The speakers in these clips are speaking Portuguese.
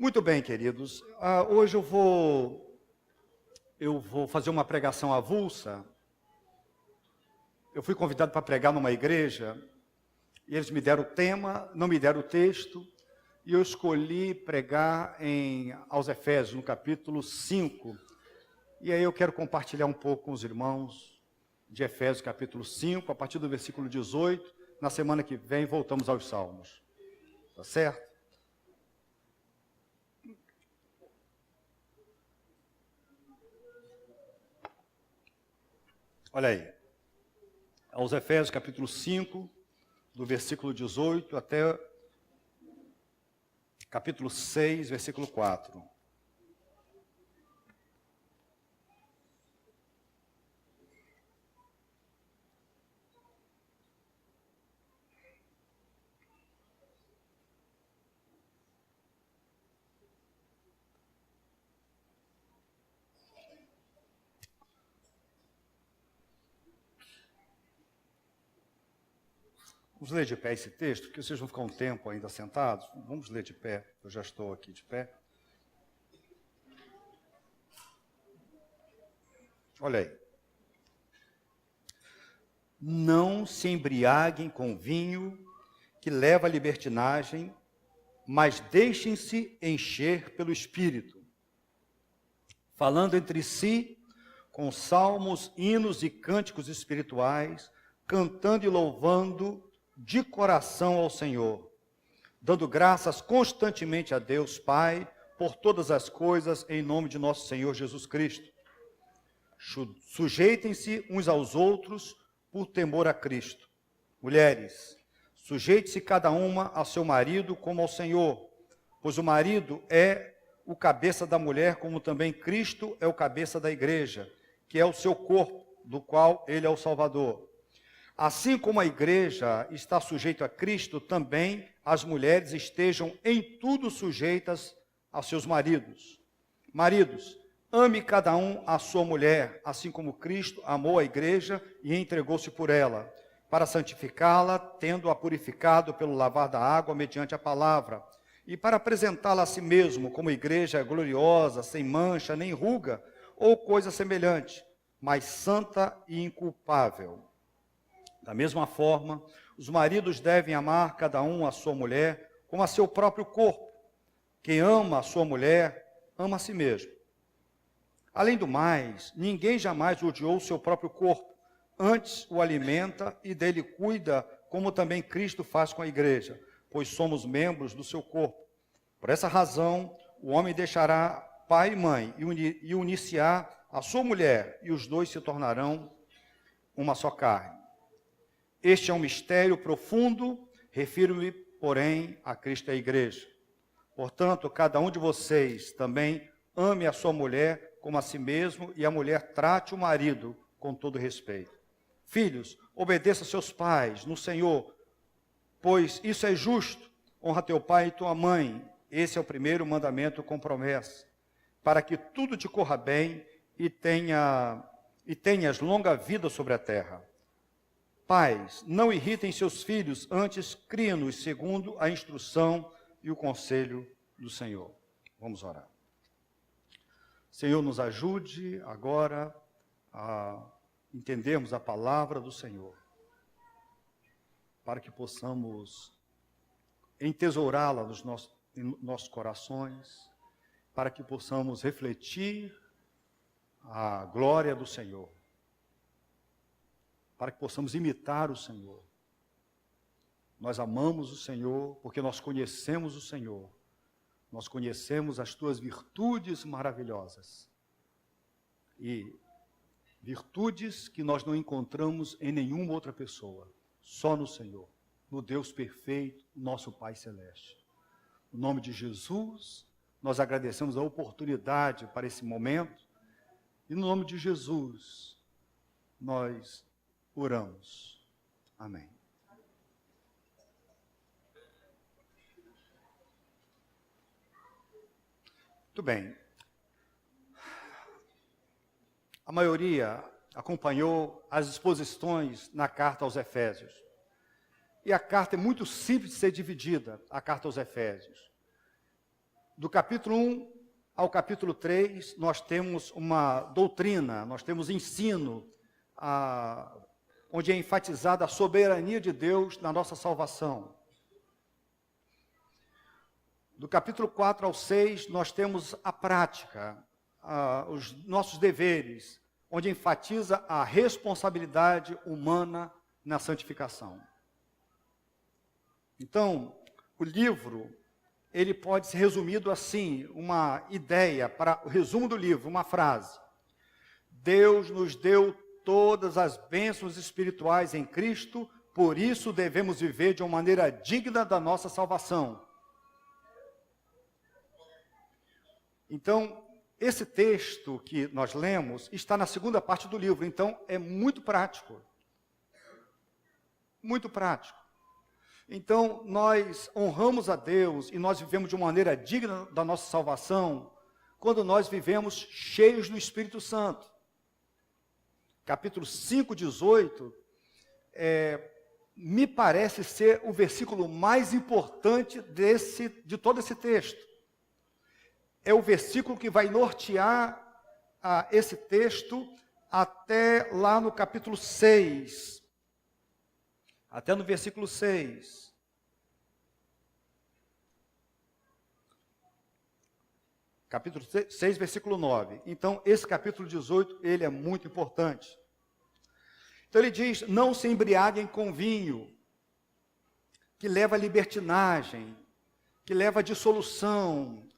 Muito bem, queridos. Hoje eu vou fazer uma pregação avulsa. Eu fui convidado para pregar numa igreja e eles me deram o tema, não me deram o texto, e eu escolhi pregar aos Efésios, no capítulo 5. E aí eu quero compartilhar um pouco com os irmãos de Efésios, capítulo 5, a partir do versículo 18. Na semana que vem voltamos aos Salmos. Tá certo? Olha aí, aos Efésios capítulo 5, do versículo 18 até capítulo 6, versículo 4. Vamos ler de pé esse texto, porque vocês vão ficar um tempo ainda sentados. Vamos ler de pé, eu já estou aqui de pé. Olha aí. Não se embriaguem com vinho que leva à libertinagem, mas deixem-se encher pelo Espírito, falando entre si com salmos, hinos e cânticos espirituais, cantando e louvando de coração ao Senhor, dando graças constantemente a Deus Pai por todas as coisas em nome de nosso Senhor Jesus Cristo. Sujeitem-se uns aos outros por temor a Cristo. Mulheres, sujeite-se cada uma a seu marido como ao Senhor, pois o marido é o cabeça da mulher, como também Cristo é o cabeça da igreja, que é o seu corpo, do qual ele é o Salvador. Assim como a igreja está sujeita a Cristo, também as mulheres estejam em tudo sujeitas a seus maridos. Maridos, ame cada um a sua mulher, assim como Cristo amou a igreja e entregou-se por ela, para santificá-la, tendo-a purificado pelo lavar da água mediante a palavra, e para apresentá-la a si mesmo como igreja gloriosa, sem mancha, nem ruga, ou coisa semelhante, mas santa e inculpável. Da mesma forma, os maridos devem amar cada um a sua mulher como a seu próprio corpo. Quem ama a sua mulher, ama a si mesmo. Além do mais, ninguém jamais odiou o seu próprio corpo, antes o alimenta e dele cuida, como também Cristo faz com a igreja, pois somos membros do seu corpo. Por essa razão, o homem deixará pai e mãe e unir-se-á a sua mulher, e os dois se tornarão uma só carne. Este é um mistério profundo, refiro-me, porém, a Cristo e à igreja. Portanto, cada um de vocês também ame a sua mulher como a si mesmo, e a mulher trate o marido com todo respeito. Filhos, obedeça a seus pais no Senhor, pois isso é justo. Honra teu pai e tua mãe. Esse é o primeiro mandamento com promessa, para que tudo te corra bem e tenhas longa vida sobre a terra. Pais, não irritem seus filhos, antes criem-nos segundo a instrução e o conselho do Senhor. Vamos orar. Senhor, nos ajude agora a entendermos a palavra do Senhor, para que possamos entesourá-la em nossos corações, para que possamos refletir a glória do Senhor, para que possamos imitar o Senhor. Nós amamos o Senhor porque nós conhecemos o Senhor. Nós conhecemos as tuas virtudes maravilhosas. E virtudes que nós não encontramos em nenhuma outra pessoa, só no Senhor, no Deus perfeito, nosso Pai Celeste. No nome de Jesus, nós agradecemos a oportunidade para esse momento. E no nome de Jesus, nós oramos. Amém. Muito bem. A maioria acompanhou as exposições na carta aos Efésios. E a carta é muito simples de ser dividida, a carta aos Efésios. Do capítulo 1 ao capítulo 3, nós temos uma doutrina, nós temos ensino, onde é enfatizada a soberania de Deus na nossa salvação. Do capítulo 4 ao 6, nós temos a prática, os nossos deveres, onde enfatiza a responsabilidade humana na santificação. Então, o livro, ele pode ser resumido assim, uma ideia, para o resumo do livro, uma frase. Deus nos deu todas as bênçãos espirituais em Cristo, por isso devemos viver de uma maneira digna da nossa salvação. Então, esse texto que nós lemos está na segunda parte do livro, então é muito prático. Muito prático. Então, nós honramos a Deus e nós vivemos de uma maneira digna da nossa salvação quando nós vivemos cheios do Espírito Santo. Capítulo 5, 18, me parece ser o versículo mais importante de todo esse texto. É o versículo que vai nortear esse texto até lá no capítulo 6. Até no versículo 6. Capítulo 6, versículo 9. Então, esse capítulo 18, ele é muito importante. Então, ele diz, não se embriaguem com vinho, que leva à libertinagem, que leva à dissolução,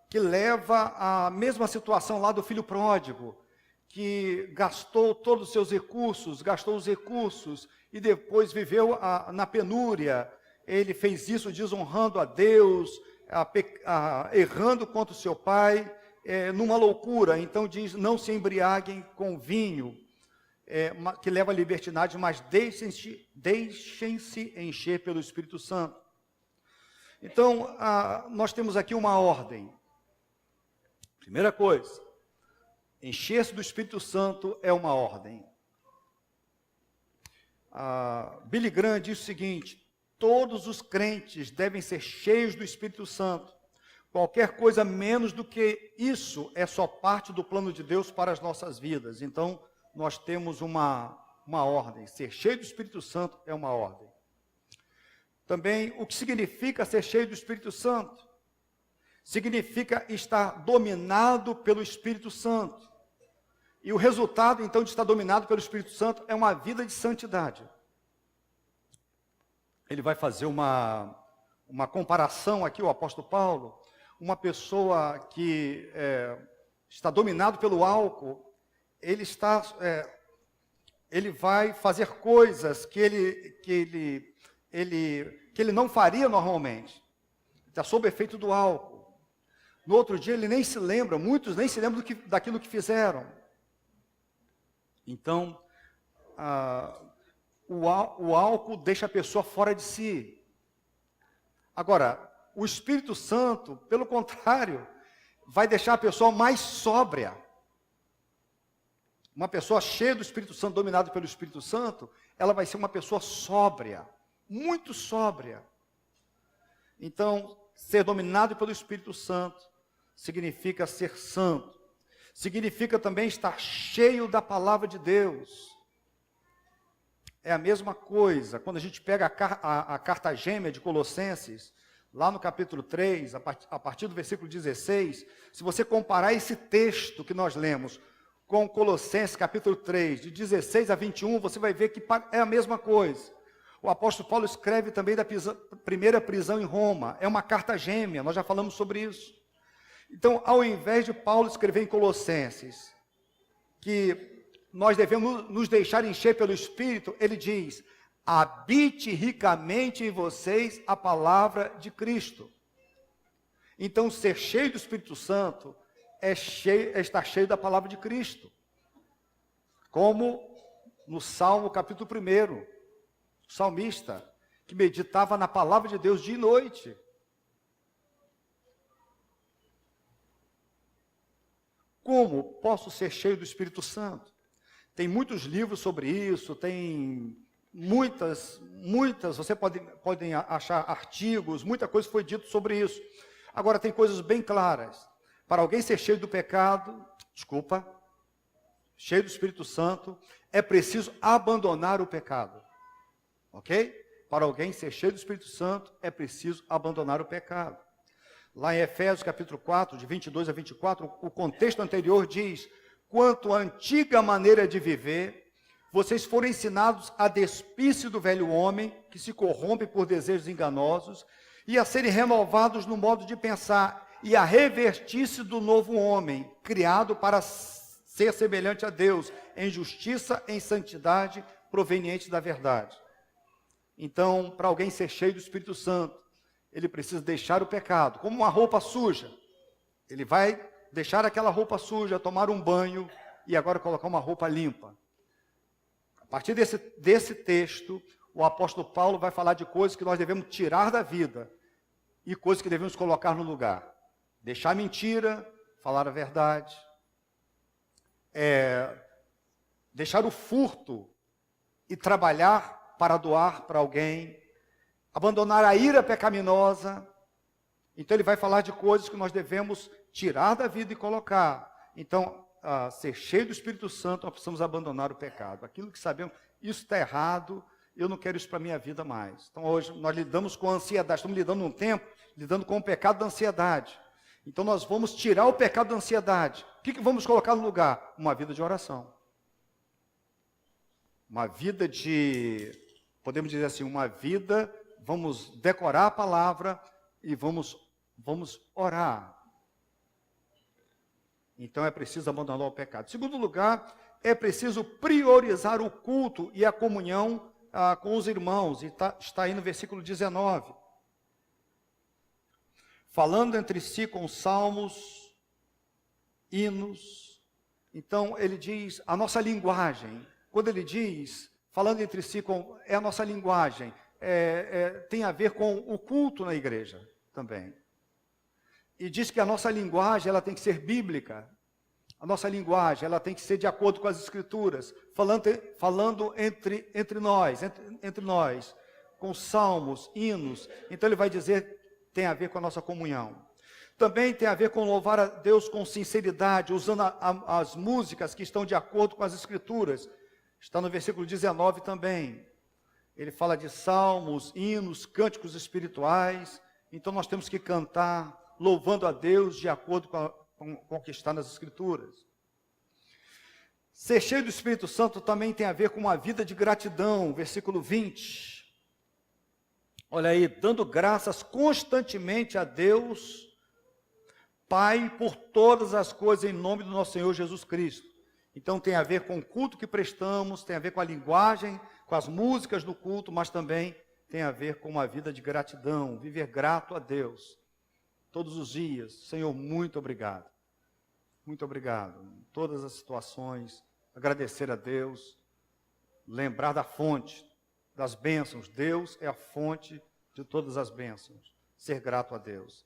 que leva à mesma situação lá do filho pródigo, que gastou todos os seus recursos, gastou os recursos e depois viveu na penúria. Ele fez isso desonrando a Deus, errando contra o seu pai, numa loucura. Então diz, não se embriaguem com vinho, que leva à libertinagem, mas deixem-se encher pelo Espírito Santo. Então, nós temos aqui uma ordem. Primeira coisa, encher-se do Espírito Santo é uma ordem. Billy Graham diz o seguinte, todos os crentes devem ser cheios do Espírito Santo. Qualquer coisa menos do que isso é só parte do plano de Deus para as nossas vidas. Então, nós temos uma ordem. Ser cheio do Espírito Santo é uma ordem. Também, o que significa ser cheio do Espírito Santo? Significa estar dominado pelo Espírito Santo. E o resultado, então, de estar dominado pelo Espírito Santo é uma vida de santidade. Ele vai fazer uma comparação aqui, o apóstolo Paulo. Uma pessoa que está dominado pelo álcool, ele vai fazer coisas que ele não faria normalmente. Está sob efeito do álcool. No outro dia ele nem se lembra, muitos nem se lembram daquilo que fizeram. Então, o álcool deixa a pessoa fora de si. Agora, o Espírito Santo, pelo contrário, vai deixar a pessoa mais sóbria. Uma pessoa cheia do Espírito Santo, dominada pelo Espírito Santo, ela vai ser uma pessoa sóbria, muito sóbria. Então, ser dominado pelo Espírito Santo significa ser santo. Significa também estar cheio da palavra de Deus. É a mesma coisa, quando a gente pega a carta gêmea de Colossenses, lá no capítulo 3, a partir do versículo 16, se você comparar esse texto que nós lemos com Colossenses capítulo 3, de 16 a 21, você vai ver que é a mesma coisa. O apóstolo Paulo escreve também da primeira prisão em Roma, é uma carta gêmea, nós já falamos sobre isso. Então, ao invés de Paulo escrever em Colossenses que nós devemos nos deixar encher pelo Espírito, ele diz, habite ricamente em vocês a palavra de Cristo. Então, ser cheio do Espírito Santo é estar cheio da palavra de Cristo. Como no Salmo capítulo 1, o salmista, que meditava na palavra de Deus dia e noite. Como posso ser cheio do Espírito Santo? Tem muitos livros sobre isso, tem muitas, você podem achar artigos, muita coisa foi dito sobre isso. Agora, tem coisas bem claras. Para alguém ser cheio do pecado, cheio do Espírito Santo, é preciso abandonar o pecado. Ok? Para alguém ser cheio do Espírito Santo, é preciso abandonar o pecado. Lá em Efésios capítulo 4, de 22 a 24, o contexto anterior diz: quanto à antiga maneira de viver, vocês foram ensinados a despir-se do velho homem, que se corrompe por desejos enganosos, e a serem renovados no modo de pensar, e a revestir-se do novo homem, criado para ser semelhante a Deus, em justiça, em santidade, proveniente da verdade. Então, para alguém ser cheio do Espírito Santo, ele precisa deixar o pecado, como uma roupa suja. Ele vai deixar aquela roupa suja, tomar um banho e agora colocar uma roupa limpa. A partir desse texto, o apóstolo Paulo vai falar de coisas que nós devemos tirar da vida e coisas que devemos colocar no lugar. Deixar a mentira, falar a verdade. Deixar o furto e trabalhar para doar para alguém. Abandonar a ira pecaminosa. Então ele vai falar de coisas que nós devemos tirar da vida e colocar. Então, ser cheio do Espírito Santo, nós precisamos abandonar o pecado. Aquilo que sabemos, isso está errado, eu não quero isso para a minha vida mais. Então hoje nós lidamos com a ansiedade, estamos lidando num tempo, lidando com o pecado da ansiedade. Então nós vamos tirar o pecado da ansiedade. O que vamos colocar no lugar? Uma vida de oração. Uma vida de, podemos dizer assim, uma vida, vamos decorar a palavra e vamos orar. Então é preciso abandonar o pecado. Em segundo lugar, é preciso priorizar o culto e a comunhão com os irmãos. E está aí no versículo 19. Falando entre si com salmos, hinos. Então ele diz a nossa linguagem. Quando ele diz, falando entre si, é a nossa linguagem. Tem a ver com o culto na igreja também. E diz que a nossa linguagem ela tem que ser bíblica. A nossa linguagem ela tem que ser de acordo com as Escrituras. Falando entre nós, com salmos, hinos. Então ele vai dizer, tem a ver com a nossa comunhão. Também tem a ver com louvar a Deus com sinceridade, usando as músicas que estão de acordo com as Escrituras. Está no versículo 19 também. Ele fala de salmos, hinos, cânticos espirituais. Então nós temos que cantar louvando a Deus de acordo com o que está nas Escrituras. Ser cheio do Espírito Santo também tem a ver com uma vida de gratidão, versículo 20. Olha aí, dando graças constantemente a Deus, Pai, por todas as coisas em nome do nosso Senhor Jesus Cristo. Então tem a ver com o culto que prestamos, tem a ver com a linguagem, com as músicas do culto, mas também tem a ver com uma vida de gratidão, viver grato a Deus. Todos os dias, Senhor, muito obrigado. Muito obrigado. Em todas as situações, agradecer a Deus, lembrar da fonte, das bênçãos. Deus é a fonte de todas as bênçãos. Ser grato a Deus.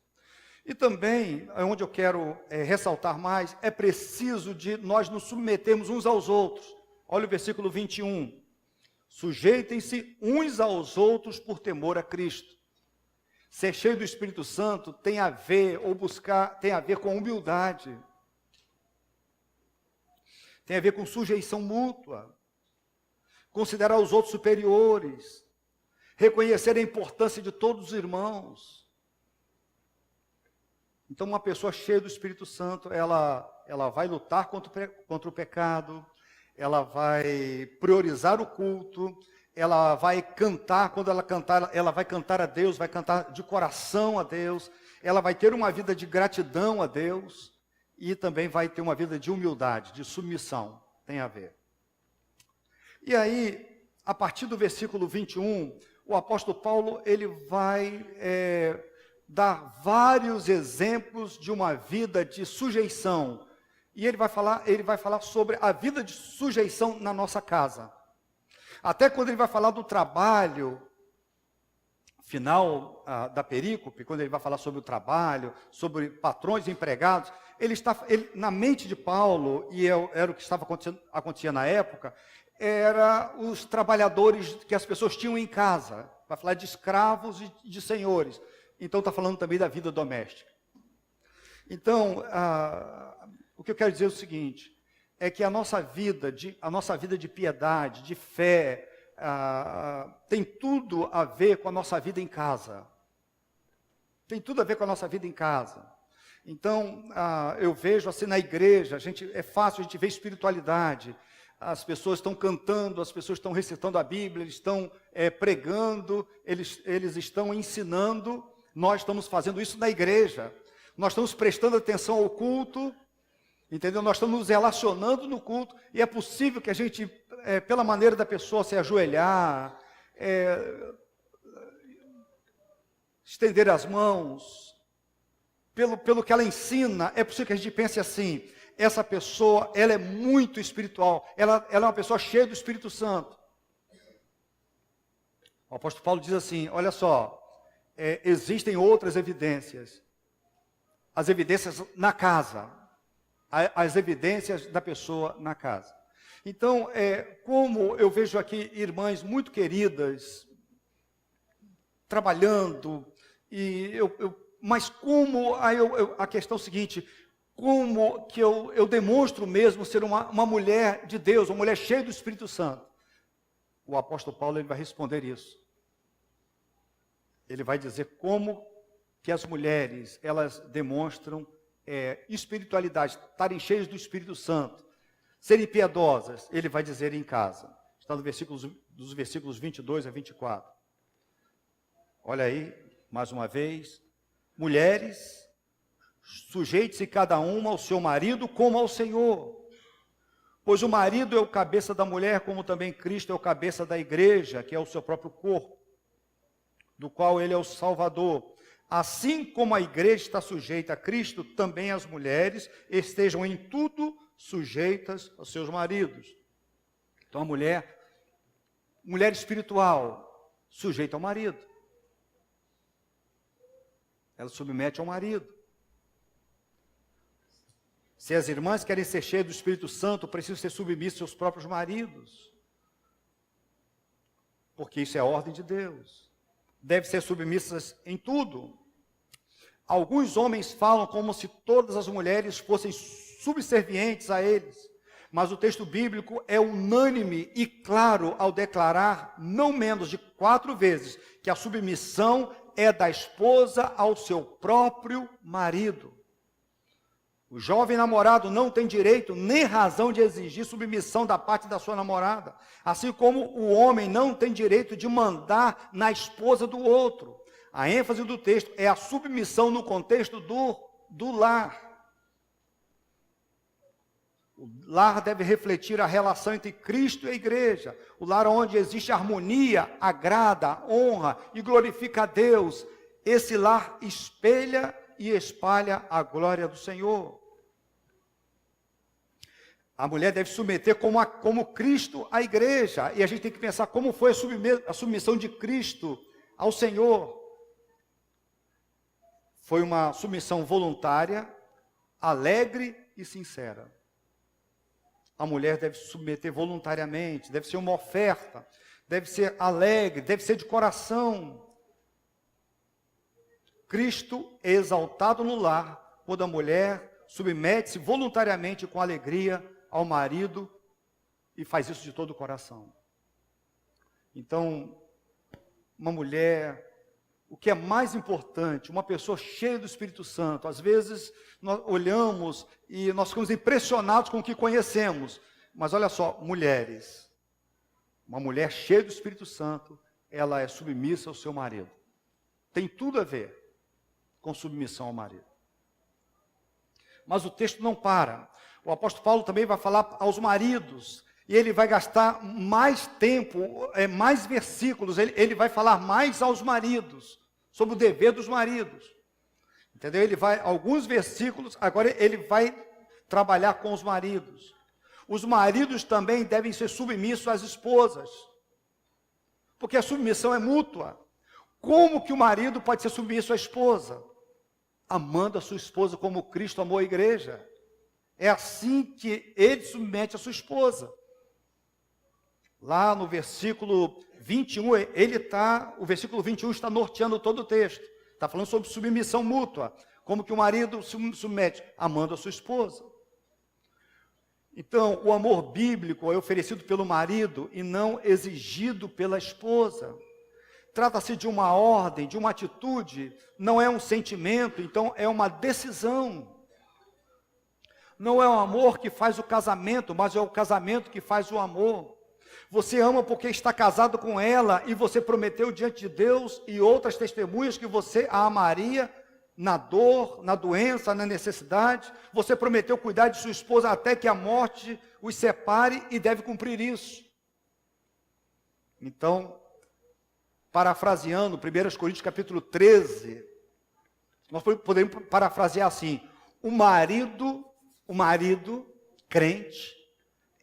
E também, onde eu quero ressaltar mais, é preciso de nós nos submetermos uns aos outros. Olha o versículo 21. Sujeitem-se uns aos outros por temor a Cristo. Ser cheio do Espírito Santo tem a ver com humildade. Tem a ver com sujeição mútua. Considerar os outros superiores. Reconhecer a importância de todos os irmãos. Então uma pessoa cheia do Espírito Santo, ela vai lutar contra o pecado, ela vai priorizar o culto, ela vai cantar, quando ela cantar, ela vai cantar a Deus, vai cantar de coração a Deus, ela vai ter uma vida de gratidão a Deus, e também vai ter uma vida de humildade, de submissão, tem a ver. E aí, a partir do versículo 21, o apóstolo Paulo, ele vai dar vários exemplos de uma vida de sujeição, e ele vai falar sobre a vida de sujeição na nossa casa. Até quando ele vai falar do trabalho, final da perícope, quando ele vai falar sobre o trabalho, sobre patrões e empregados, na mente de Paulo, e era o que acontecia na época, era os trabalhadores que as pessoas tinham em casa. Vai falar de escravos e de senhores. Então está falando também da vida doméstica. Então, o que eu quero dizer é o seguinte, é que a nossa vida de piedade, de fé, tem tudo a ver com a nossa vida em casa. Tem tudo a ver com a nossa vida em casa. Então, eu vejo assim na igreja, é fácil a gente ver espiritualidade. As pessoas estão cantando, as pessoas estão recitando a Bíblia, eles estão pregando, eles estão ensinando. Nós estamos fazendo isso na igreja. Nós estamos prestando atenção ao culto, entendeu? Nós estamos nos relacionando no culto. E é possível que a gente, pela maneira da pessoa se ajoelhar, estender as mãos, pelo que ela ensina, é possível que a gente pense assim, essa pessoa, ela é muito espiritual, ela é uma pessoa cheia do Espírito Santo. O apóstolo Paulo diz assim, olha só, existem outras evidências, as evidências na casa, as evidências da pessoa na casa. Então, como eu vejo aqui irmãs muito queridas, trabalhando, mas como, a questão é o seguinte, como que eu demonstro mesmo ser uma mulher de Deus, uma mulher cheia do Espírito Santo? O apóstolo Paulo ele vai responder isso. Ele vai dizer como que as mulheres, elas demonstram espiritualidade, estarem cheias do Espírito Santo, serem piedosas, ele vai dizer em casa. Está dos versículos 22 a 24. Olha aí, mais uma vez. Mulheres, sujeite-se cada uma ao seu marido como ao Senhor. Pois o marido é o cabeça da mulher, como também Cristo é o cabeça da igreja, que é o seu próprio corpo, do qual ele é o Salvador. Assim como a igreja está sujeita a Cristo, também as mulheres estejam em tudo sujeitas aos seus maridos. Então a mulher espiritual, sujeita ao marido. Ela submete ao marido. Se as irmãs querem ser cheias do Espírito Santo, precisam ser submissas aos seus próprios maridos. Porque isso é a ordem de Deus. Devem ser submissas em tudo. Alguns homens falam como se todas as mulheres fossem subservientes a eles. Mas o texto bíblico é unânime e claro ao declarar, não menos de 4 vezes, que a submissão é da esposa ao seu próprio marido. O jovem namorado não tem direito nem razão de exigir submissão da parte da sua namorada, assim como o homem não tem direito de mandar na esposa do outro. A ênfase do texto é a submissão no contexto do lar. O lar deve refletir a relação entre Cristo e a igreja. O lar onde existe harmonia, agrada, honra e glorifica a Deus. Esse lar espelha e espalha a glória do Senhor. A mulher deve submeter como Cristo à igreja. E a gente tem que pensar como foi a submissão de Cristo ao Senhor. Foi uma submissão voluntária, alegre e sincera. A mulher deve se submeter voluntariamente, deve ser uma oferta, deve ser alegre, deve ser de coração. Cristo é exaltado no lar, quando a mulher submete-se voluntariamente com alegria ao marido e faz isso de todo o coração. Então, uma mulher, o que é mais importante, uma pessoa cheia do Espírito Santo, às vezes nós olhamos e nós ficamos impressionados com o que conhecemos, mas olha só, mulheres, uma mulher cheia do Espírito Santo, ela é submissa ao seu marido. Tem tudo a ver com submissão ao marido. Mas o texto não para. O apóstolo Paulo também vai falar aos maridos, e ele vai gastar mais tempo, mais versículos, ele vai falar mais aos maridos, sobre o dever dos maridos. Entendeu? Ele vai, alguns versículos, agora ele vai trabalhar com os maridos. Os maridos também devem ser submissos às esposas, porque a submissão é mútua. Como que o marido pode ser submisso à esposa? Amando a sua esposa como Cristo amou a igreja. É assim que ele submete a sua esposa. Lá no versículo 21, o versículo 21 está norteando todo o texto. Está falando sobre submissão mútua. Como que o marido se submete? Amando a sua esposa. Então, o amor bíblico é oferecido pelo marido e não exigido pela esposa. Trata-se de uma ordem, de uma atitude, não é um sentimento, então é uma decisão. Não é o amor que faz o casamento, mas é o casamento que faz o amor. Você ama porque está casado com ela e você prometeu diante de Deus e outras testemunhas que você a amaria na dor, na doença, na necessidade. Você prometeu cuidar de sua esposa até que a morte os separe e deve cumprir isso. Então, parafraseando 1 Coríntios capítulo 13, nós podemos parafrasear assim: o marido crente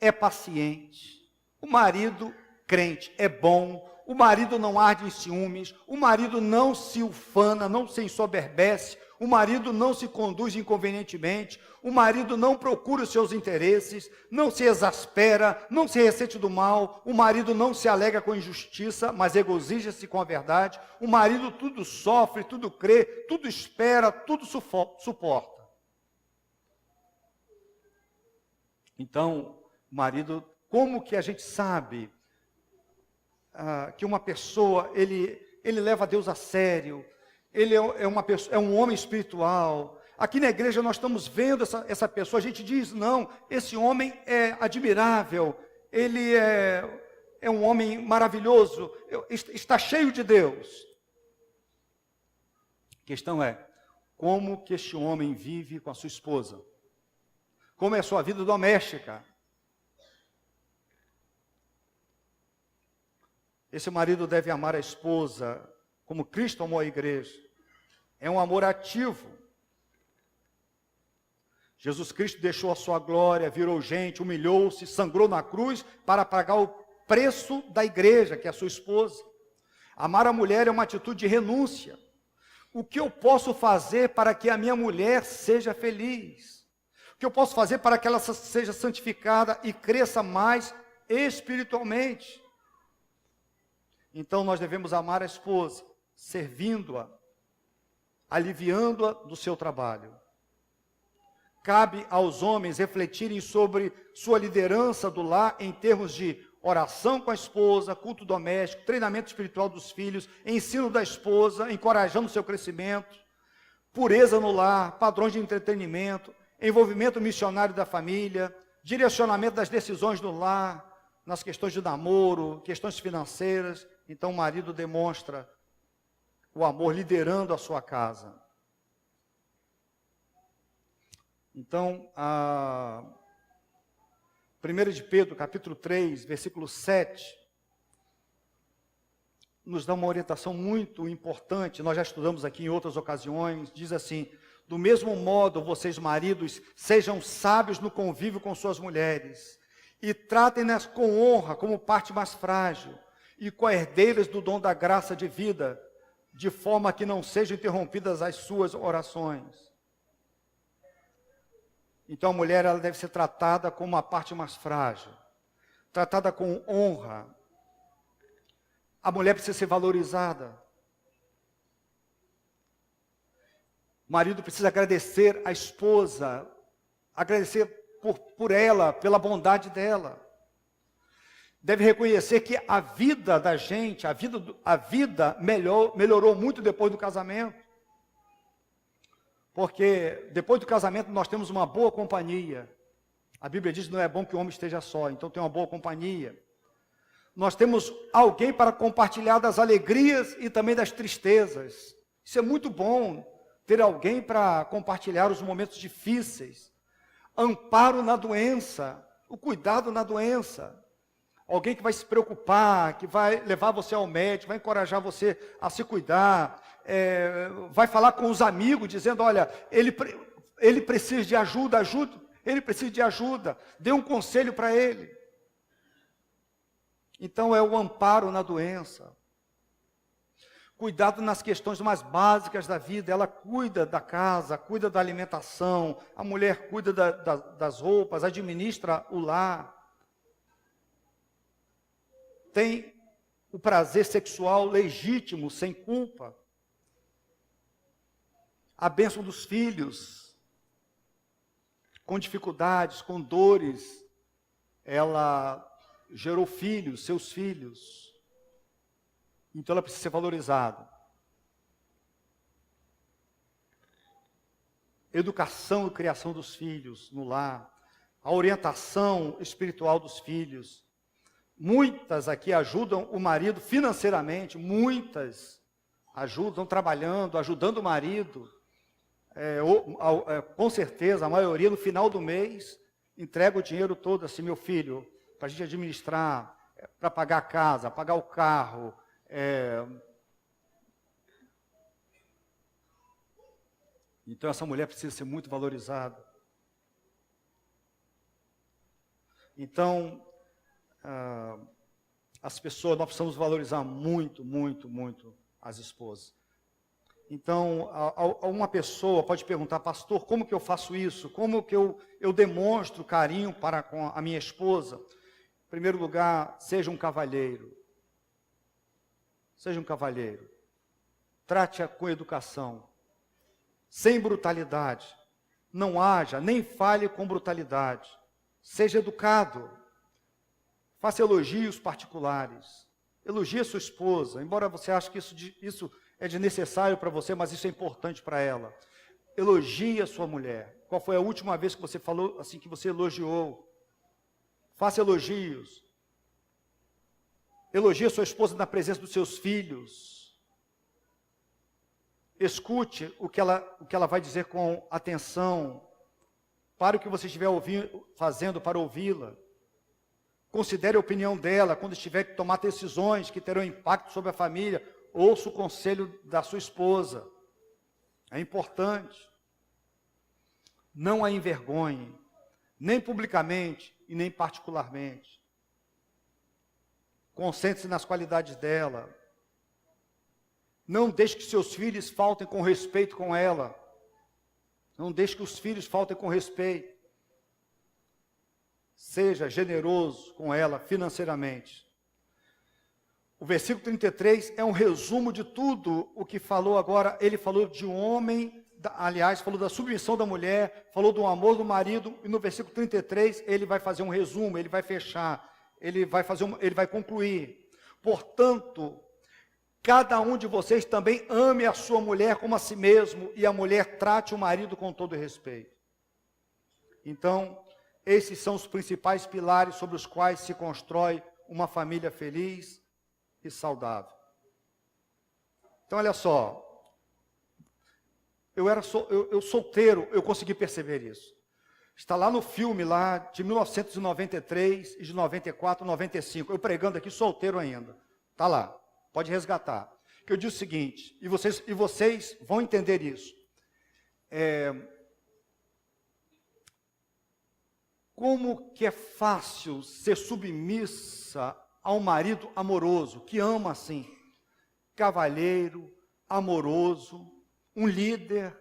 é paciente, o marido crente é bom, o marido não arde em ciúmes, o marido não se ufana, não se ensoberbece, o marido não se conduz inconvenientemente, o marido não procura os seus interesses, não se exaspera, não se ressente do mal, o marido não se alega com injustiça, mas regozija-se com a verdade, o marido tudo sofre, tudo crê, tudo espera, tudo suporta. Então, marido, como que a gente sabe que uma pessoa, ele leva Deus a sério, ele é um homem espiritual? Aqui na igreja nós estamos vendo essa pessoa, a gente diz, não, esse homem é admirável, ele é um homem maravilhoso, está cheio de Deus. A questão é, como que este homem vive com a sua esposa? Como é a sua vida doméstica? Esse marido deve amar a esposa como Cristo amou a igreja. É um amor ativo. Jesus Cristo deixou a sua glória, virou gente, humilhou-se, sangrou na cruz para pagar o preço da igreja, que é a sua esposa. Amar a mulher é uma atitude de renúncia. O que eu posso fazer para que a minha mulher seja feliz? O que eu posso fazer para que ela seja santificada e cresça mais espiritualmente? Então nós devemos amar a esposa, servindo-a, aliviando-a do seu trabalho. Cabe aos homens refletirem sobre sua liderança do lar em termos de oração com a esposa, culto doméstico, treinamento espiritual dos filhos, ensino da esposa, encorajando o seu crescimento, pureza no lar, padrões de entretenimento, envolvimento missionário da família, direcionamento das decisões do lar, nas questões de namoro, questões financeiras. Então o marido demonstra o amor liderando a sua casa. Então, 1 de Pedro, capítulo 3, versículo 7, nos dá uma orientação muito importante, nós já estudamos aqui em outras ocasiões, diz assim: do mesmo modo, vocês maridos, sejam sábios no convívio com suas mulheres, e tratem-nas com honra, como parte mais frágil, e co-herdeiras do dom da graça de vida, de forma que não sejam interrompidas as suas orações. Então a mulher, ela deve ser tratada como a parte mais frágil, tratada com honra. A mulher precisa ser valorizada. O marido precisa agradecer a esposa, agradecer por ela, pela bondade dela. Deve reconhecer que a vida da gente, a vida melhorou muito depois do casamento. Porque depois do casamento nós temos uma boa companhia. A Bíblia diz que não é bom que o homem esteja só, então tem uma boa companhia. Nós temos alguém para compartilhar das alegrias e também das tristezas. Isso é muito bom, ter alguém para compartilhar os momentos difíceis. Amparo na doença, o cuidado na doença. Alguém que vai se preocupar, que vai levar você ao médico, vai encorajar você a se cuidar, vai falar com os amigos, dizendo, olha, ele precisa de ajuda, ele precisa de ajuda, dê um conselho para ele. Então é o amparo na doença. Cuidado nas questões mais básicas da vida, ela cuida da casa, cuida da alimentação, a mulher cuida das roupas, administra o lar. tem o prazer sexual legítimo, sem culpa. A bênção dos filhos, com dificuldades, com dores, ela gerou filhos, seus filhos. Então ela precisa ser valorizada. Educação e criação dos filhos no lar, a orientação espiritual dos filhos. Muitas aqui ajudam o marido financeiramente, muitas ajudam trabalhando, ajudando o marido. Com certeza, a maioria no final do mês entrega o dinheiro todo assim, meu filho, para a gente administrar, para pagar a casa, pagar o carro. Então essa mulher precisa ser muito valorizada. Então, as pessoas, nós precisamos valorizar muito, muito, muito as esposas. Então, uma pessoa pode perguntar, pastor, como que eu faço isso? Como que eu demonstro carinho para com a minha esposa? Em primeiro lugar, seja um cavalheiro. Seja um cavalheiro. Trate-a com educação. Sem brutalidade. Não haja, nem fale com brutalidade. Seja educado. Faça elogios particulares. Elogie a sua esposa, embora você ache que isso é desnecessário para você, mas isso é importante para ela. Elogie a sua mulher. Qual foi a última vez que você falou assim, que você elogiou? Faça elogios. Elogie a sua esposa na presença dos seus filhos. Escute o que ela vai dizer com atenção. Pare o que você estiver fazendo para ouvi-la. Considere a opinião dela quando estiver que tomar decisões que terão impacto sobre a família. Ouça o conselho da sua esposa. É importante. Não a envergonhe, nem publicamente e nem particularmente. Concentre-se nas qualidades dela. Não deixe que seus filhos faltem com respeito com ela. Não deixe que os filhos faltem com respeito. Seja generoso com ela financeiramente. O versículo 33 é um resumo de tudo o que falou agora. Ele falou de um homem, aliás, falou da submissão da mulher, falou do amor do marido, e no versículo 33 ele vai fazer um resumo, ele vai fechar, ele vai concluir. Portanto, cada um de vocês também ame a sua mulher como a si mesmo, e a mulher trate o marido com todo respeito. Então, esses são os principais pilares sobre os quais se constrói uma família feliz e saudável. Então, olha só, eu solteiro, eu consegui perceber isso. Está lá no filme lá de 1993 e de 94, 95. Eu pregando aqui solteiro ainda. Está lá. Pode resgatar. Que eu digo o seguinte, e vocês vão entender isso. Como que é fácil ser submissa a um marido amoroso, que ama assim, cavalheiro, amoroso, um líder,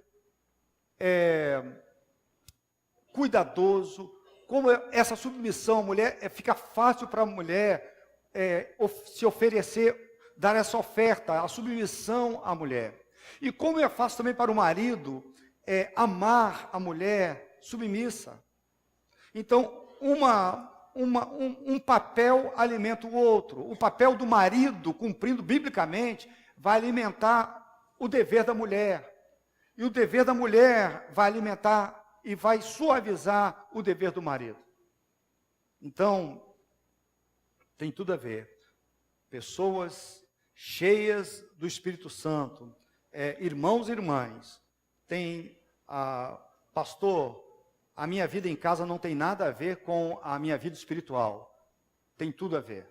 cuidadoso. Como essa submissão à mulher, fica fácil para a mulher se oferecer, dar essa oferta, a submissão à mulher. E como é fácil também para o marido amar a mulher submissa. Então, um papel alimenta o outro. O papel do marido, cumprindo biblicamente, vai alimentar o dever da mulher. E o dever da mulher vai alimentar e vai suavizar o dever do marido. Então, tem tudo a ver. Pessoas cheias do Espírito Santo, irmãos e irmãs, pastor, a minha vida em casa não tem nada a ver com a minha vida espiritual. Tem tudo a ver.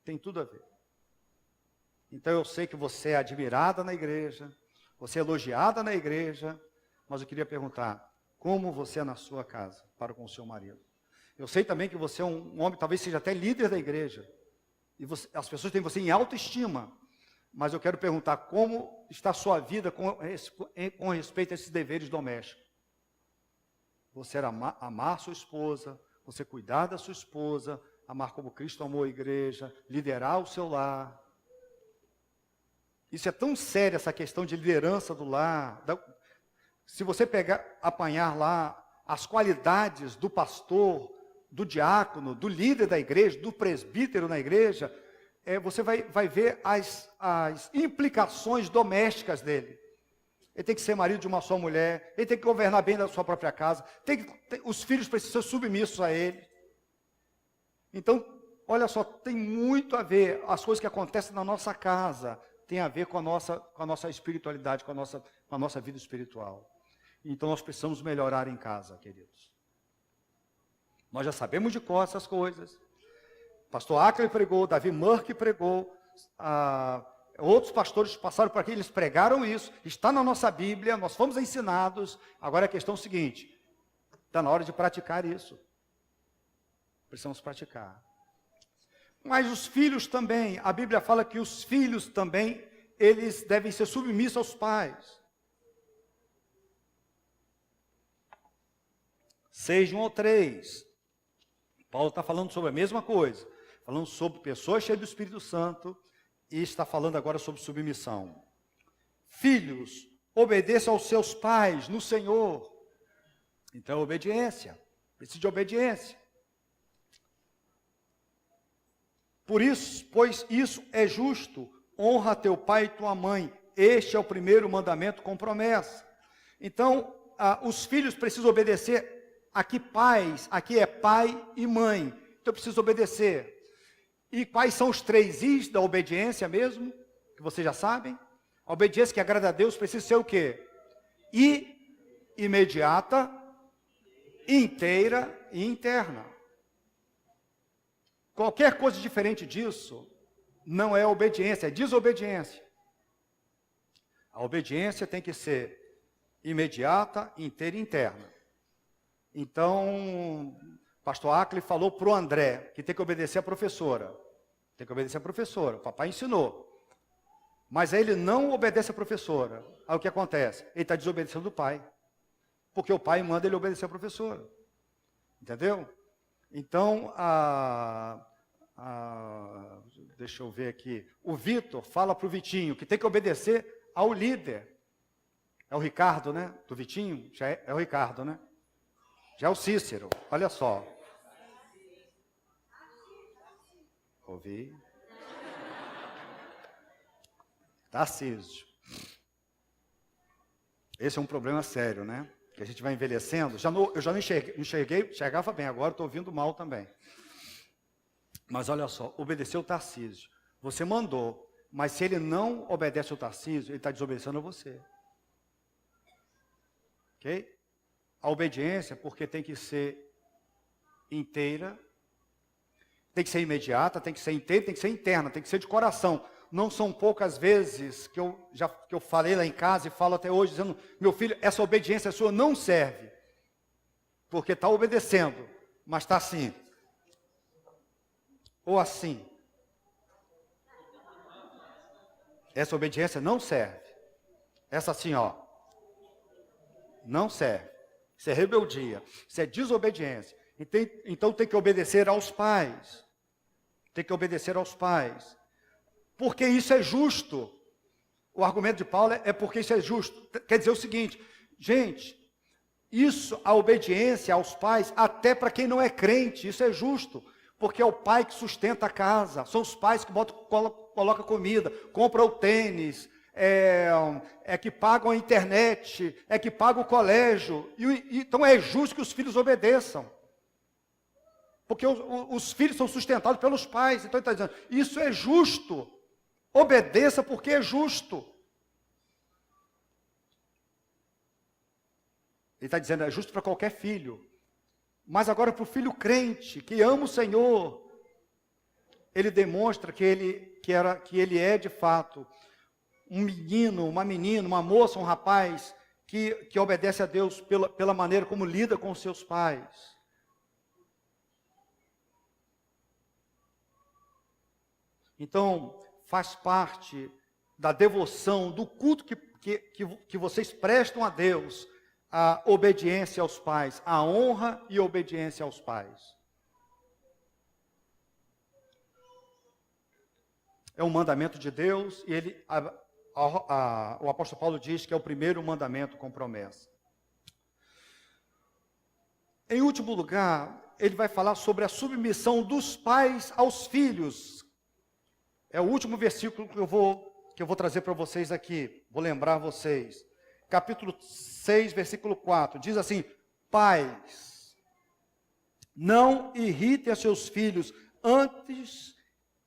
Tem tudo a ver. Então eu sei que você é admirada na igreja, você é elogiada na igreja, mas eu queria perguntar, como você é na sua casa, para com o seu marido? Eu sei também que você é um homem, talvez seja até líder da igreja, e as pessoas têm você em autoestima, mas eu quero perguntar, como está a sua vida com respeito a esses deveres domésticos? Você amar sua esposa, você cuidar da sua esposa, amar como Cristo amou a igreja, liderar o seu lar. Isso é tão sério, essa questão de liderança do lar. Se você apanhar lá as qualidades do pastor, do diácono, do líder da igreja, do presbítero na igreja, você vai ver as implicações domésticas dele. Ele tem que ser marido de uma só mulher, ele tem que governar bem da sua própria casa, os filhos precisam ser submissos a ele. Então, olha só, tem muito a ver, as coisas que acontecem na nossa casa, tem a ver com a nossa espiritualidade, com a nossa vida espiritual. Então, nós precisamos melhorar em casa, queridos. Nós já sabemos de cor essas coisas. Pastor Ackley pregou, Davi Murk pregou, outros pastores passaram por aqui, eles pregaram isso, está na nossa Bíblia, nós fomos ensinados. Agora a questão é o seguinte, está na hora de praticar isso. Precisamos praticar. Mas os filhos também, a Bíblia fala que os filhos também, eles devem ser submissos aos pais. 6, 1 ou 3. Paulo está falando sobre a mesma coisa. Falando sobre pessoas cheias do Espírito Santo. E está falando agora sobre submissão. Filhos, obedeçam aos seus pais no Senhor. Então, obediência. Precisa de obediência. Por isso, pois isso é justo, honra teu pai e tua mãe. Este é o primeiro mandamento com promessa. Então, os filhos precisam obedecer. Aqui pais, aqui é pai e mãe. Então, preciso obedecer. E quais são os 3 I's da obediência mesmo? Que vocês já sabem. A obediência que agrada a Deus precisa ser o quê? Imediata, inteira e interna. Qualquer coisa diferente disso não é obediência, é desobediência. A obediência tem que ser imediata, inteira e interna. Então, pastor Ackley falou para o André que tem que obedecer a professora. Tem que obedecer a professora, o papai ensinou. Mas aí ele não obedece a professora. Aí o que acontece? Ele está desobedecendo o pai. Porque o pai manda ele obedecer a professora. Entendeu? Então, deixa eu ver aqui. O Vitor fala para o Vitinho que tem que obedecer ao líder. É o Ricardo, né? Do Vitinho? Já é o Ricardo, né? Já é o Cícero. Olha só. Ouvi. Tarcísio. Esse é um problema sério, né? Que a gente vai envelhecendo. Eu já não enxergava bem, agora estou ouvindo mal também. Mas olha só, obedeceu o Tarcísio. Você mandou, mas se ele não obedece ao Tarcísio, ele está desobedecendo a você. Ok? A obediência, porque tem que ser inteira, tem que ser imediata, tem que ser inteira, tem que ser interna, tem que ser de coração. Não são poucas vezes que eu falei lá em casa e falo até hoje, dizendo, meu filho, essa obediência sua não serve, porque está obedecendo, mas está assim, ou assim. Essa obediência não serve. Essa assim, ó, não serve. Isso é rebeldia, isso é desobediência. Então tem que obedecer aos pais. Tem que obedecer aos pais. Porque isso é justo. O argumento de Paulo é porque isso é justo. Quer dizer o seguinte, gente, isso, a obediência aos pais, até para quem não é crente, isso é justo. Porque é o pai que sustenta a casa, são os pais que colocam comida, compram o tênis, é que pagam a internet, é que pagam o colégio. Então é justo que os filhos obedeçam. Porque os filhos são sustentados pelos pais. Então ele está dizendo, isso é justo. Obedeça porque é justo. Ele está dizendo, é justo para qualquer filho. Mas agora para o filho crente, que ama o Senhor, ele demonstra que ele é de fato um menino, uma menina, uma moça, um rapaz, que obedece a Deus pela maneira como lida com os seus pais. Então, faz parte da devoção, do culto que vocês prestam a Deus, a obediência aos pais, a honra e obediência aos pais. é um mandamento de Deus, e o apóstolo Paulo diz que é o primeiro mandamento com promessa. Em último lugar, ele vai falar sobre a submissão dos pais aos filhos. É o último versículo que eu vou trazer para vocês aqui, vou lembrar vocês. Capítulo 6, versículo 4, diz assim: pais, não irritem a seus filhos, antes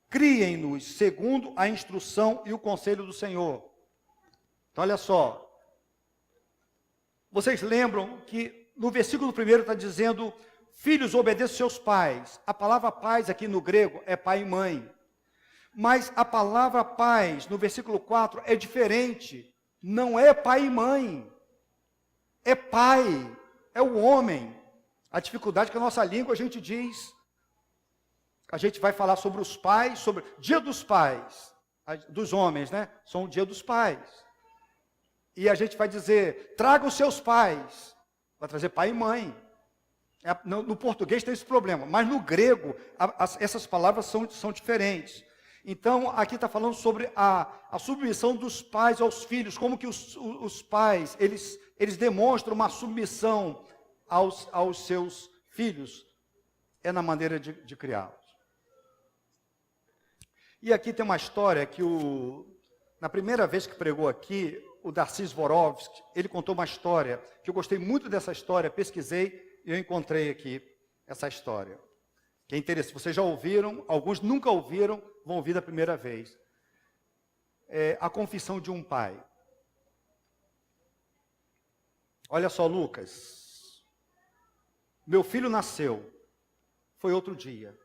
criem-nos segundo a instrução e o conselho do Senhor. Então, olha só. Vocês lembram que no versículo 1 está dizendo: filhos, obedeçam seus pais. A palavra pais aqui no grego é pai e mãe. Mas a palavra pais no versículo 4 é diferente. Não é pai e mãe. É pai. É o homem. A dificuldade que a nossa língua a gente diz. A gente vai falar sobre os pais, sobre dia dos pais, dos homens, né? São o dia dos pais. E a gente vai dizer, traga os seus pais. Vai trazer pai e mãe. No português tem esse problema, mas no grego essas palavras são diferentes. Então, aqui está falando sobre a submissão dos pais aos filhos, como que os pais, eles demonstram uma submissão aos seus filhos, é na maneira de criá-los. E aqui tem uma história que na primeira vez que pregou aqui, o Darcy Swarovski, ele contou uma história, que eu gostei muito dessa história, pesquisei e eu encontrei aqui essa história. Que é interessante, vocês já ouviram, alguns nunca ouviram, vão ouvir da primeira vez. É a confissão de um pai. Olha só, Lucas. Meu filho nasceu, foi outro dia.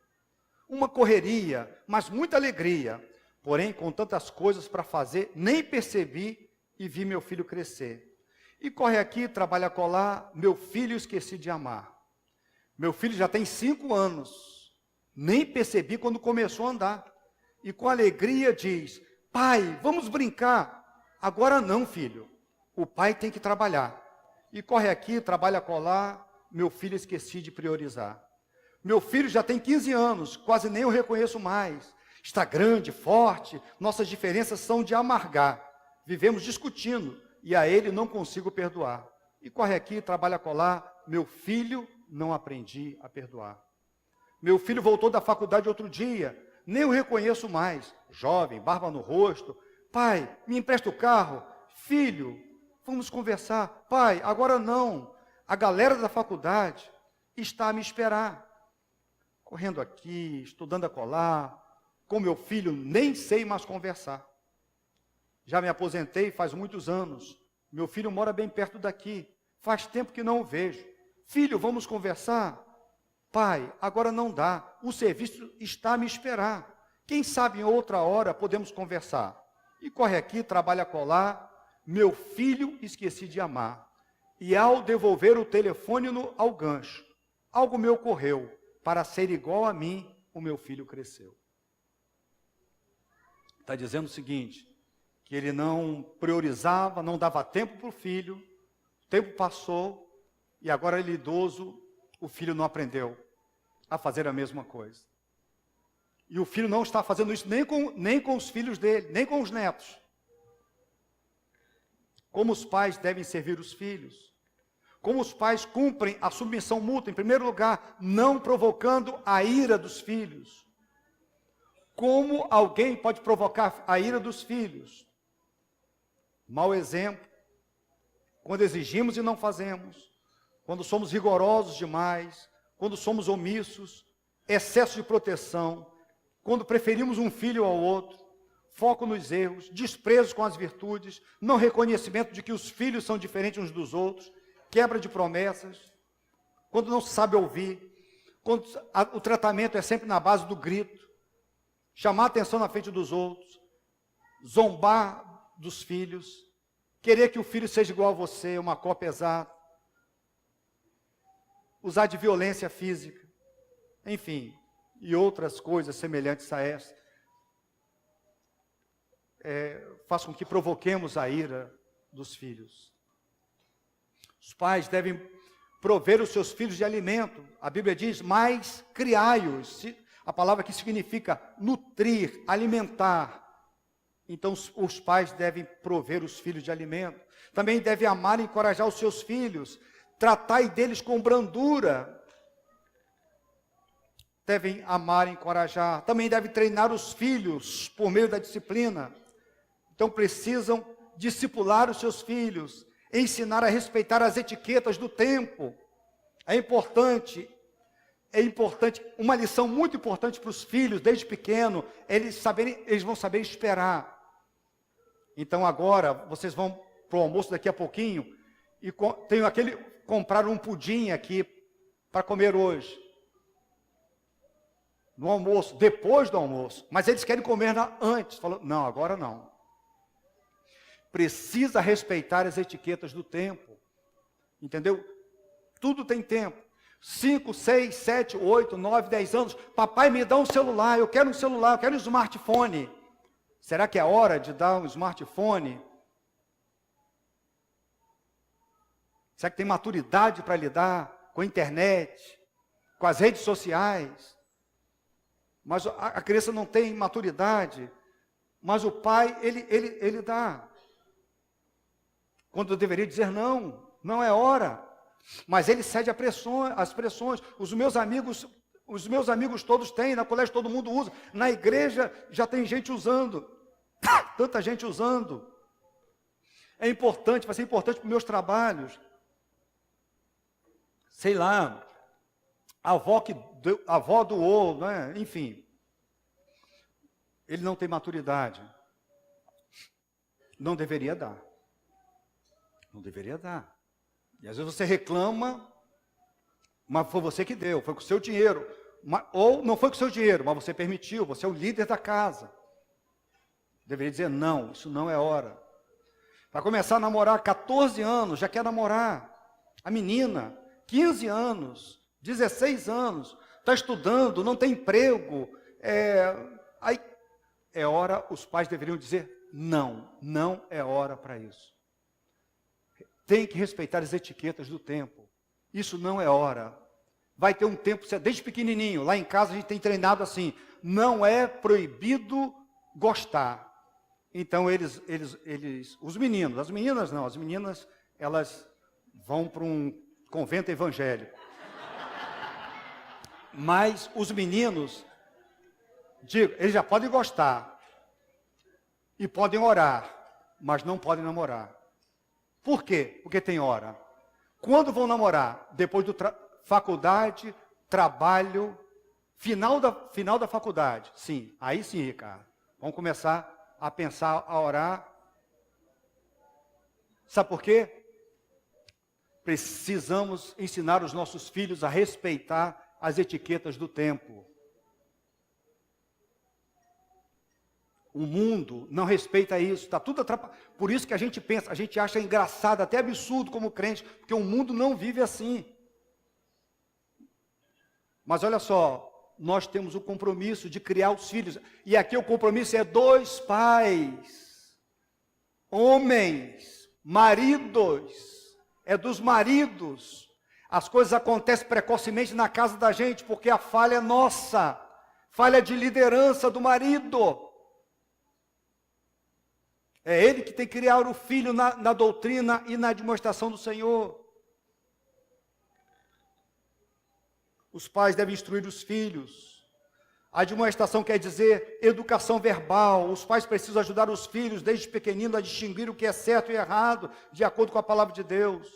Uma correria, mas muita alegria. Porém, com tantas coisas para fazer, nem percebi e vi meu filho crescer. E corre aqui, trabalha colar, meu filho esqueci de amar. Meu filho já tem 5 anos. Nem percebi quando começou a andar. E com alegria diz: pai, vamos brincar. Agora não, filho. O pai tem que trabalhar. E corre aqui, trabalha colar, meu filho esqueci de priorizar. Meu filho já tem 15 anos, quase nem o reconheço mais. Está grande, forte, nossas diferenças são de amargar. Vivemos discutindo e a ele não consigo perdoar. E corre aqui, trabalha colar, meu filho não aprendi a perdoar. Meu filho voltou da faculdade outro dia, nem o reconheço mais. Jovem, barba no rosto. Pai, me empresta o carro. Filho, vamos conversar. Pai, agora não. A galera da faculdade está a me esperar. Correndo aqui, estudando a colar, com meu filho nem sei mais conversar. Já me aposentei faz muitos anos. Meu filho mora bem perto daqui. Faz tempo que não o vejo. Filho, vamos conversar? Pai, agora não dá. O serviço está a me esperar. Quem sabe em outra hora podemos conversar. E corre aqui, trabalha a colar. Meu filho esqueci de amar. E ao devolver o telefone ao gancho, algo me ocorreu. Para ser igual a mim, o meu filho cresceu. Está dizendo o seguinte, que ele não priorizava, não dava tempo para o filho, o tempo passou, e agora ele idoso, o filho não aprendeu a fazer a mesma coisa. E o filho não está fazendo isso nem com os filhos dele, nem com os netos. Como os pais devem servir os filhos. Como os pais cumprem a submissão mútua, em primeiro lugar, não provocando a ira dos filhos. Como alguém pode provocar a ira dos filhos? Mau exemplo, quando exigimos e não fazemos, quando somos rigorosos demais, quando somos omissos, excesso de proteção, quando preferimos um filho ao outro, foco nos erros, desprezo com as virtudes, não reconhecimento de que os filhos são diferentes uns dos outros, quebra de promessas, quando não se sabe ouvir, quando o tratamento é sempre na base do grito, chamar atenção na frente dos outros, zombar dos filhos, querer que o filho seja igual a você, uma cópia exata, usar de violência física, enfim, e outras coisas semelhantes a essa, faz com que provoquemos a ira dos filhos. Os pais devem prover os seus filhos de alimento. A Bíblia diz, mas criai-os. a palavra que significa nutrir, alimentar. Então, os pais devem prover os filhos de alimento. Também devem amar e encorajar os seus filhos. Tratai deles com brandura. Devem amar e encorajar. Também devem treinar os filhos por meio da disciplina. Então, precisam discipular os seus filhos, ensinar a respeitar as etiquetas do tempo. É importante, uma lição muito importante para os filhos, desde pequeno, eles vão saber esperar. Então agora, vocês vão para o almoço daqui a pouquinho, e compraram um pudim aqui para comer hoje. No almoço, depois do almoço, mas eles querem comer antes. Falou, não, agora não. Precisa respeitar as etiquetas do tempo, entendeu? Tudo tem tempo. 5, 6, 7, 8, 9, 10 anos, papai me dá um celular, eu quero um celular, eu quero um smartphone. Será que é hora de dar um smartphone? Será que tem maturidade para lidar com a internet, com as redes sociais? Mas a criança não tem maturidade, mas o pai, ele dá. Quando eu deveria dizer não, não é hora. Mas ele cede às pressões. Os meus amigos todos têm, na colégio todo mundo usa. Na igreja já tem gente usando. Tanta gente usando. É importante, vai ser importante para os meus trabalhos. Sei lá, a avó doou, né? Enfim. Ele não tem maturidade. Não deveria dar. Não deveria dar. E às vezes você reclama, mas foi você que deu, foi com o seu dinheiro. Ou não foi com o seu dinheiro, mas você permitiu, você é o líder da casa. Deveria dizer, não, isso não é hora. Para começar a namorar, 14 anos, já quer namorar. A menina, 15 anos, 16 anos, está estudando, não tem emprego. Aí é hora, os pais deveriam dizer, não é hora para isso. Tem que respeitar as etiquetas do tempo. Isso não é hora. Vai ter um tempo, desde pequenininho, lá em casa a gente tem treinado assim, não é proibido gostar. Então os meninos, as meninas não, as meninas, elas vão para um convento evangélico. Mas os meninos, eles já podem gostar e podem orar, mas não podem namorar. Por quê? Porque tem hora. Quando vão namorar? Depois do faculdade, trabalho, final da faculdade. Sim, aí sim, Ricardo. Vamos começar a pensar, a orar. Sabe por quê? Precisamos ensinar os nossos filhos a respeitar as etiquetas do tempo. O mundo não respeita isso, está tudo atrapalhado. Por isso que a gente pensa, a gente acha engraçado, até absurdo como crente, porque o mundo não vive assim. Mas olha só, nós temos o compromisso de criar os filhos, e aqui o compromisso é dos pais, homens, maridos, é dos maridos. As coisas acontecem precocemente na casa da gente, porque a falha é nossa, falha de liderança do marido. É ele que tem que criar o filho na doutrina e na demonstração do Senhor. Os pais devem instruir os filhos. A demonstração quer dizer educação verbal. Os pais precisam ajudar os filhos, desde pequenino, a distinguir o que é certo e errado, de acordo com a palavra de Deus.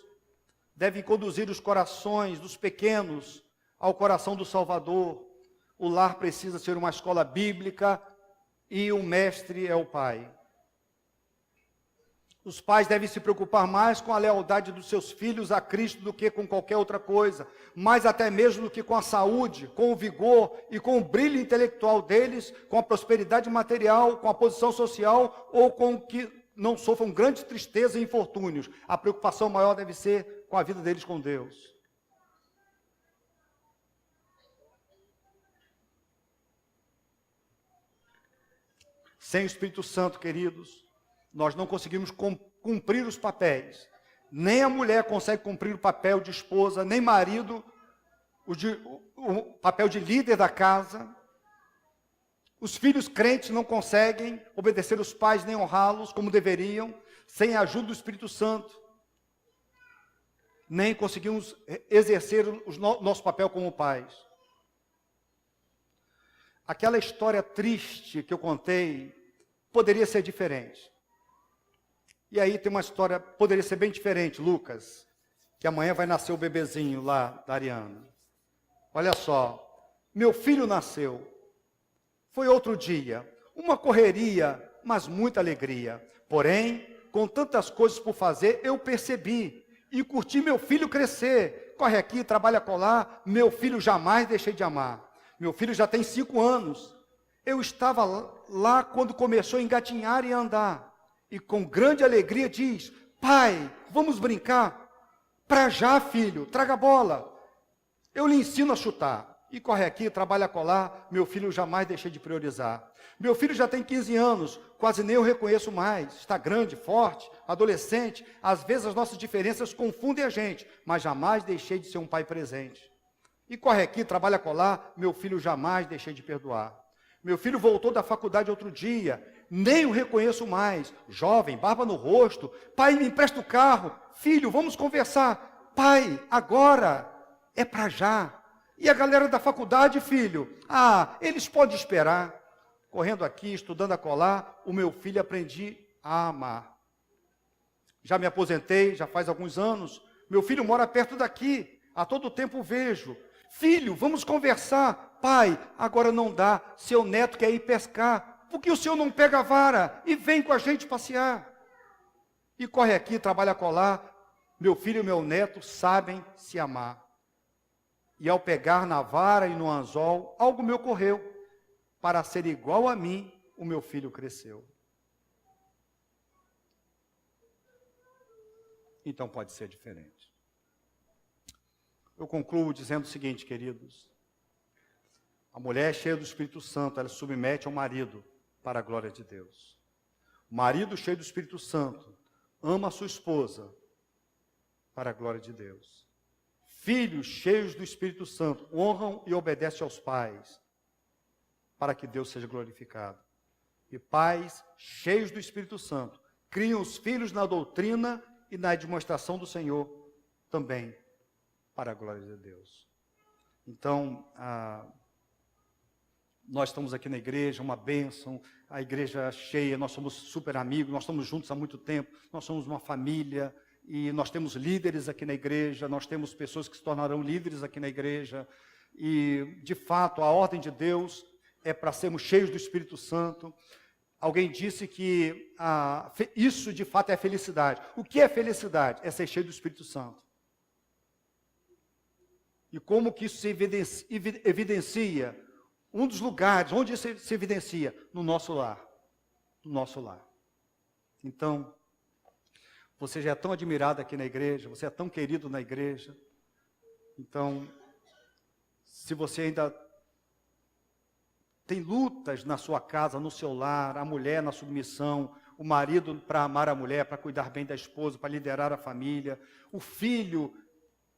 Devem conduzir os corações dos pequenos ao coração do Salvador. O lar precisa ser uma escola bíblica e o mestre é o pai. Os pais devem se preocupar mais com a lealdade dos seus filhos a Cristo do que com qualquer outra coisa, mais até mesmo do que com a saúde, com o vigor e com o brilho intelectual deles, com a prosperidade material, com a posição social ou com que não sofram grande tristeza e infortúnios. A preocupação maior deve ser com a vida deles com Deus. Sem o Espírito Santo, queridos, nós não conseguimos cumprir os papéis. Nem a mulher consegue cumprir o papel de esposa, nem marido, o papel de líder da casa. Os filhos crentes não conseguem obedecer os pais nem honrá-los como deveriam, sem a ajuda do Espírito Santo. Nem conseguimos exercer o nosso papel como pais. Aquela história triste que eu contei poderia ser diferente. E aí tem uma história, poderia ser bem diferente, Lucas, que amanhã vai nascer o bebezinho lá da Ariana. Olha só, meu filho nasceu. Foi outro dia, uma correria, mas muita alegria. Porém, com tantas coisas por fazer, eu percebi e curti meu filho crescer. Corre aqui, trabalha colar, meu filho jamais deixei de amar. Meu filho já tem 5 anos. Eu estava lá quando começou a engatinhar e a andar. E com grande alegria diz, pai, vamos brincar? Pra já, filho, traga a bola. Eu lhe ensino a chutar. E corre aqui, trabalha colar, meu filho jamais deixei de priorizar. Meu filho já tem 15 anos, quase nem eu reconheço mais. Está grande, forte, adolescente. Às vezes as nossas diferenças confundem a gente, mas jamais deixei de ser um pai presente. E corre aqui, trabalha colar, meu filho jamais deixei de perdoar. Meu filho voltou da faculdade outro dia, nem o reconheço mais. Jovem, barba no rosto. Pai, me empresta o carro. Filho, vamos conversar. Pai, agora, é para já. E a galera da faculdade, filho? Ah, eles podem esperar. Correndo aqui, estudando a colar, o meu filho aprendi a amar. Já me aposentei, já faz alguns anos. Meu filho mora perto daqui. A todo tempo vejo. Filho, vamos conversar. Pai, agora não dá. Seu neto quer ir pescar. Por que o senhor não pega a vara e vem com a gente passear? E corre aqui, trabalha a colar. Meu filho e meu neto sabem se amar. E ao pegar na vara e no anzol, algo me ocorreu. Para ser igual a mim, o meu filho cresceu. Então pode ser diferente. Eu concluo dizendo o seguinte, queridos. A mulher é cheia do Espírito Santo, ela se submete ao marido para a glória de Deus. O marido cheio do Espírito Santo ama a sua esposa para a glória de Deus. Filhos cheios do Espírito Santo honram e obedecem aos pais para que Deus seja glorificado. E pais cheios do Espírito Santo criam os filhos na doutrina e na demonstração do Senhor também para a glória de Deus. Então, nós estamos aqui na igreja, uma bênção, a igreja cheia, nós somos super amigos, nós estamos juntos há muito tempo, nós somos uma família, e nós temos líderes aqui na igreja, nós temos pessoas que se tornarão líderes aqui na igreja, e de fato a ordem de Deus é para sermos cheios do Espírito Santo. Alguém disse que isso de fato é felicidade. O que é felicidade? É ser cheio do Espírito Santo. E como que isso se evidencia? Um dos lugares onde isso se evidencia? No nosso lar. No nosso lar. Então, você já é tão admirado aqui na igreja, você é tão querido na igreja. Então, se você ainda tem lutas na sua casa, no seu lar, a mulher na submissão, o marido para amar a mulher, para cuidar bem da esposa, para liderar a família, o filho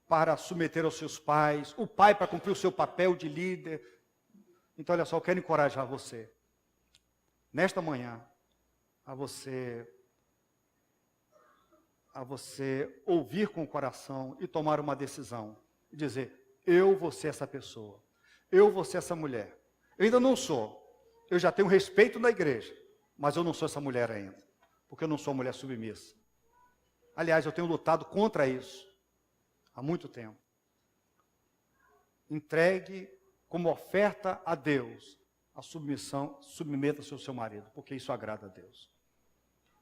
para submeter aos seus pais, o pai para cumprir o seu papel de líder. Então, olha só, eu quero encorajar você, nesta manhã, a você ouvir com o coração e tomar uma decisão. E dizer, eu vou ser essa pessoa. Eu vou ser essa mulher. Eu ainda não sou. Eu já tenho respeito na igreja. Mas eu não sou essa mulher ainda. Porque eu não sou mulher submissa. Aliás, eu tenho lutado contra isso. Há muito tempo. Entregue como oferta a Deus a submissão, submeta-se ao seu marido. Porque isso agrada a Deus.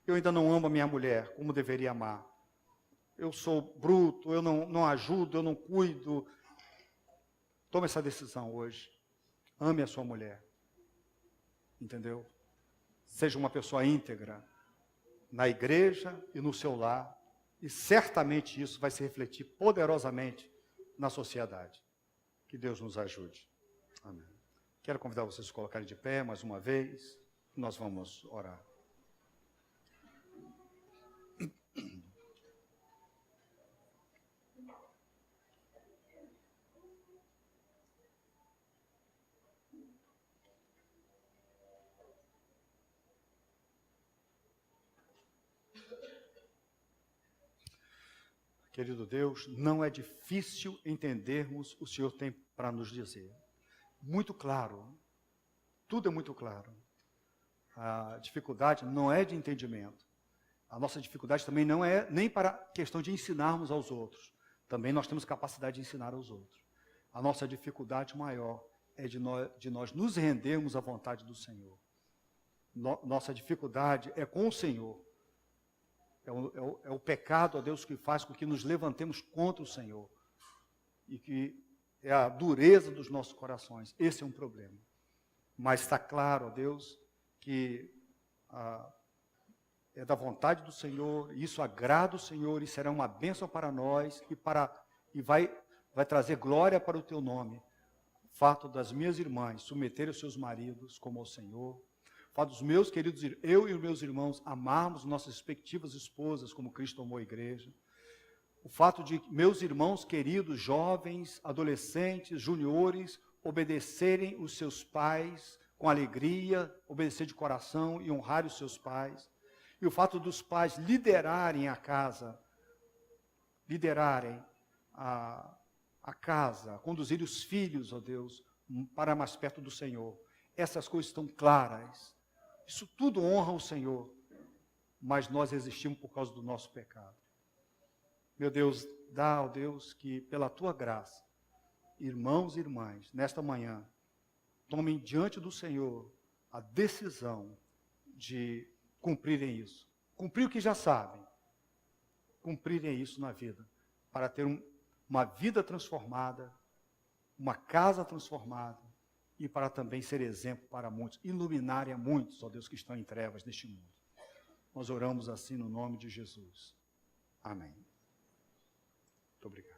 Eu ainda não amo a minha mulher como deveria amar. Eu sou bruto, eu não ajudo, eu não cuido. Tome essa decisão hoje. Ame a sua mulher. Entendeu? Seja uma pessoa íntegra na igreja e no seu lar. E certamente isso vai se refletir poderosamente na sociedade. Que Deus nos ajude. Amém. Quero convidar vocês a se colocarem de pé mais uma vez. Nós vamos orar. Querido Deus, não é difícil entendermos o que o Senhor tem para nos dizer. Muito claro. Tudo é muito claro. A dificuldade não é de entendimento. A nossa dificuldade também não é nem para questão de ensinarmos aos outros. Também nós temos capacidade de ensinar aos outros. A nossa dificuldade maior é de nós nos rendermos à vontade do Senhor. Nossa dificuldade é com o Senhor. É o pecado, ó Deus, que faz com que nos levantemos contra o Senhor. E que é a dureza dos nossos corações. Esse é um problema. Mas está claro, ó Deus, que é da vontade do Senhor, isso agrada o Senhor e será uma bênção para nós e vai trazer glória para o teu nome. O fato das minhas irmãs submeterem os seus maridos como ao Senhor. O fato dos meus queridos, eu e os meus irmãos amarmos nossas respectivas esposas como Cristo amou a igreja. O fato de meus irmãos queridos, jovens, adolescentes, juniores, obedecerem os seus pais com alegria, obedecer de coração e honrar os seus pais. E o fato dos pais liderarem a casa, liderarem a casa, conduzirem os filhos, ó Deus, para mais perto do Senhor. Essas coisas estão claras. Isso tudo honra o Senhor, mas nós resistimos por causa do nosso pecado. Meu Deus, dá, ó Deus, que pela tua graça, irmãos e irmãs, nesta manhã, tomem diante do Senhor a decisão de cumprirem isso. Cumprir o que já sabem. Cumprirem isso na vida. Para ter uma vida transformada, uma casa transformada e para também ser exemplo para muitos, iluminarem a muitos, ó Deus, que estão em trevas neste mundo. Nós oramos assim no nome de Jesus. Amém. Muito obrigado.